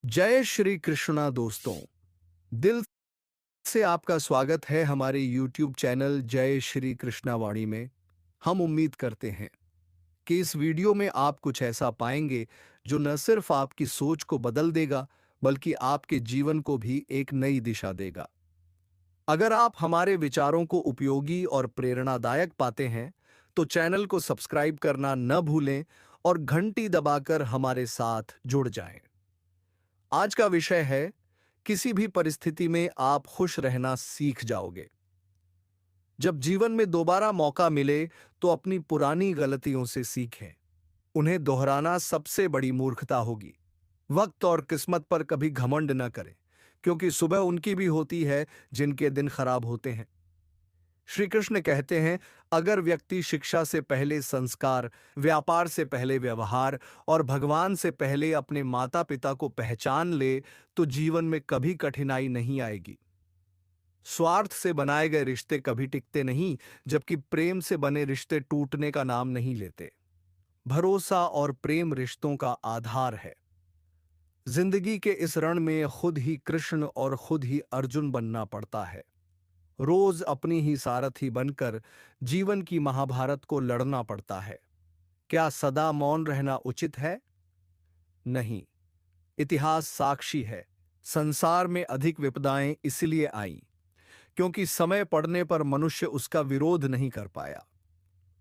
जय श्री कृष्णा दोस्तों। दिल से आपका स्वागत है हमारे YouTube चैनल जय श्री कृष्णा वाणी में। हम उम्मीद करते हैं कि इस वीडियो में आप कुछ ऐसा पाएंगे जो न सिर्फ आपकी सोच को बदल देगा बल्कि आपके जीवन को भी एक नई दिशा देगा। अगर आप हमारे विचारों को उपयोगी और प्रेरणादायक पाते हैं तो चैनल को सब्सक्राइब करना न भूलें और घंटी दबाकर हमारे साथ जुड़ जाएं। आज का विषय है, किसी भी परिस्थिति में आप खुश रहना सीख जाओगे। जब जीवन में दोबारा मौका मिले तो अपनी पुरानी गलतियों से सीखें। उन्हें दोहराना सबसे बड़ी मूर्खता होगी। वक्त और किस्मत पर कभी घमंड न करें, क्योंकि सुबह उनकी भी होती है जिनके दिन खराब होते हैं। श्री कृष्ण कहते हैं, अगर व्यक्ति शिक्षा से पहले संस्कार, व्यापार से पहले व्यवहार और भगवान से पहले अपने माता पिता को पहचान ले तो जीवन में कभी कठिनाई नहीं आएगी। स्वार्थ से बनाए गए रिश्ते कभी टिकते नहीं, जबकि प्रेम से बने रिश्ते टूटने का नाम नहीं लेते। भरोसा और प्रेम रिश्तों का आधार है। जिंदगी के इस रण में खुद ही कृष्ण और खुद ही अर्जुन बनना पड़ता है। रोज अपनी ही सारथी बनकर जीवन की महाभारत को लड़ना पड़ता है। क्या सदा मौन रहना उचित है? नहीं। इतिहास साक्षी है, संसार में अधिक विपदाएं इसलिए आईं क्योंकि समय पड़ने पर मनुष्य उसका विरोध नहीं कर पाया।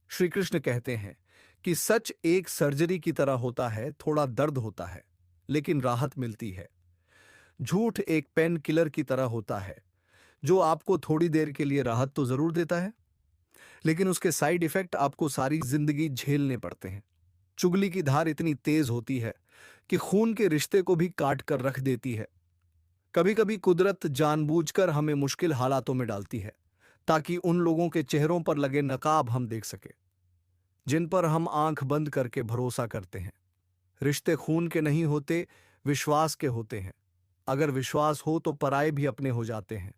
श्री कृष्ण कहते हैं कि सच एक सर्जरी की तरह होता है, थोड़ा दर्द होता है लेकिन राहत मिलती है। झूठ एक पेन किलर की तरह होता है, जो आपको थोड़ी देर के लिए राहत तो जरूर देता है, लेकिन उसके साइड इफेक्ट आपको सारी जिंदगी झेलने पड़ते हैं। चुगली की धार इतनी तेज होती है कि खून के रिश्ते को भी काट कर रख देती है। कभी कभी कुदरत जानबूझकर हमें मुश्किल हालातों में डालती है ताकि उन लोगों के चेहरों पर लगे नकाब हम देख सके, जिन पर हम आंख बंद करके भरोसा करते हैं। रिश्ते खून के नहीं होते, विश्वास के होते हैं। अगर विश्वास हो तो पराये भी अपने हो जाते हैं,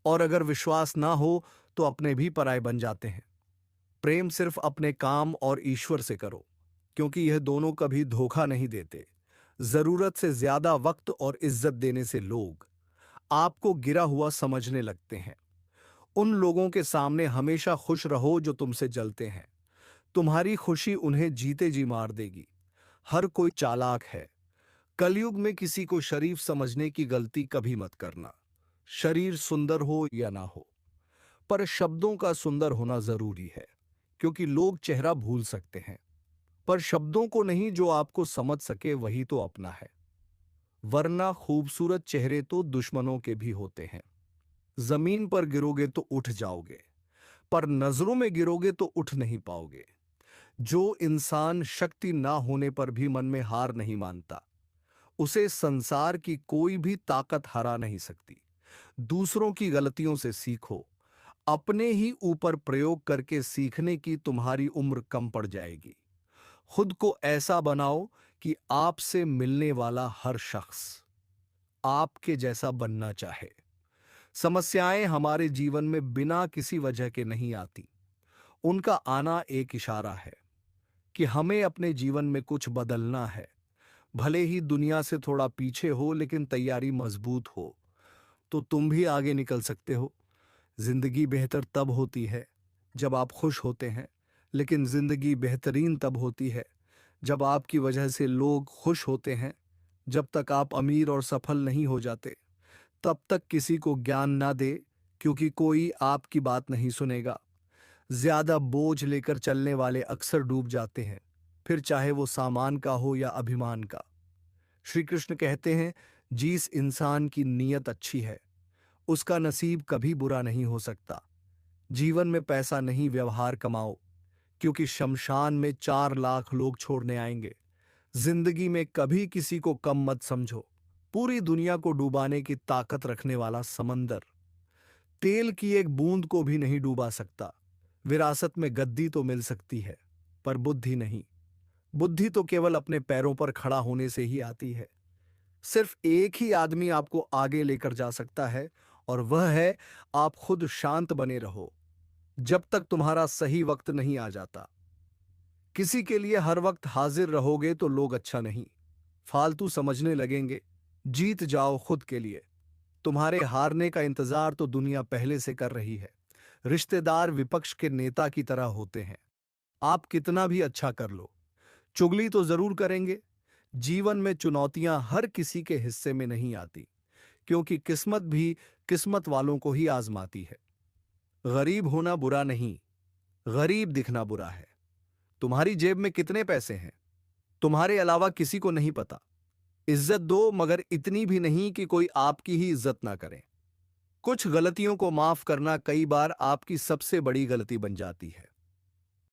और अगर विश्वास ना हो तो अपने भी पराये बन जाते हैं। प्रेम सिर्फ अपने काम और ईश्वर से करो, क्योंकि यह दोनों कभी धोखा नहीं देते। जरूरत से ज्यादा वक्त और इज्जत देने से लोग आपको गिरा हुआ समझने लगते हैं। उन लोगों के सामने हमेशा खुश रहो जो तुमसे जलते हैं। तुम्हारी खुशी उन्हें जीते जी मार देगी। हर कोई चालाक है। कलयुग में किसी को शरीफ समझने की गलती कभी मत करना। शरीर सुंदर हो या ना हो, पर शब्दों का सुंदर होना जरूरी है, क्योंकि लोग चेहरा भूल सकते हैं पर शब्दों को नहीं। जो आपको समझ सके वही तो अपना है, वरना खूबसूरत चेहरे तो दुश्मनों के भी होते हैं। जमीन पर गिरोगे तो उठ जाओगे, पर नजरों में गिरोगे तो उठ नहीं पाओगे। जो इंसान शक्ति ना होने पर भी मन में हार नहीं मानता, उसे संसार की कोई भी ताकत हरा नहीं सकती। दूसरों की गलतियों से सीखो, अपने ही ऊपर प्रयोग करके सीखने की तुम्हारी उम्र कम पड़ जाएगी। खुद को ऐसा बनाओ कि आपसे मिलने वाला हर शख्स आपके जैसा बनना चाहे। समस्याएं हमारे जीवन में बिना किसी वजह के नहीं आती। उनका आना एक इशारा है कि हमें अपने जीवन में कुछ बदलना है। भले ही दुनिया से थोड़ा पीछे हो, लेकिन तैयारी मजबूत हो तो तुम भी आगे निकल सकते हो। जिंदगी बेहतर तब होती है जब आप खुश होते हैं, लेकिन जिंदगी बेहतरीन तब होती है जब आपकी वजह से लोग खुश होते हैं। जब तक आप अमीर और सफल नहीं हो जाते, तब तक किसी को ज्ञान ना दे, क्योंकि कोई आपकी बात नहीं सुनेगा। ज्यादा बोझ लेकर चलने वाले अक्सर डूब जाते हैं, फिर चाहे वो सामान का हो या अभिमान का। श्री कृष्ण कहते हैं, जिस इंसान की नीयत अच्छी है उसका नसीब कभी बुरा नहीं हो सकता। जीवन में पैसा नहीं, व्यवहार कमाओ, क्योंकि शमशान में 4 लाख लोग छोड़ने आएंगे। जिंदगी में कभी किसी को कम मत समझो। पूरी दुनिया को डुबाने की ताकत रखने वाला समंदर तेल की एक बूंद को भी नहीं डुबा सकता। विरासत में गद्दी तो मिल सकती है, पर बुद्धि नहीं। बुद्धि तो केवल अपने पैरों पर खड़ा होने से ही आती है। सिर्फ एक ही आदमी आपको आगे लेकर जा सकता है, और वह है आप खुद। शांत बने रहो जब तक तुम्हारा सही वक्त नहीं आ जाता। किसी के लिए हर वक्त हाजिर रहोगे तो लोग अच्छा नहीं, फालतू समझने लगेंगे। जीत जाओ खुद के लिए। तुम्हारे हारने का इंतजार तो दुनिया पहले से कर रही है। रिश्तेदार विपक्ष के नेता की तरह होते हैं। आप कितना भी अच्छा कर लो, चुगली तो जरूर करेंगे। जीवन में चुनौतियां हर किसी के हिस्से में नहीं आती, क्योंकि किस्मत भी किस्मत वालों को ही आजमाती है। गरीब होना बुरा नहीं, गरीब दिखना बुरा है। तुम्हारी जेब में कितने पैसे हैं, तुम्हारे अलावा किसी को नहीं पता। इज्जत दो, मगर इतनी भी नहीं कि कोई आपकी ही इज्जत ना करे। कुछ गलतियों को माफ करना कई बार आपकी सबसे बड़ी गलती बन जाती है।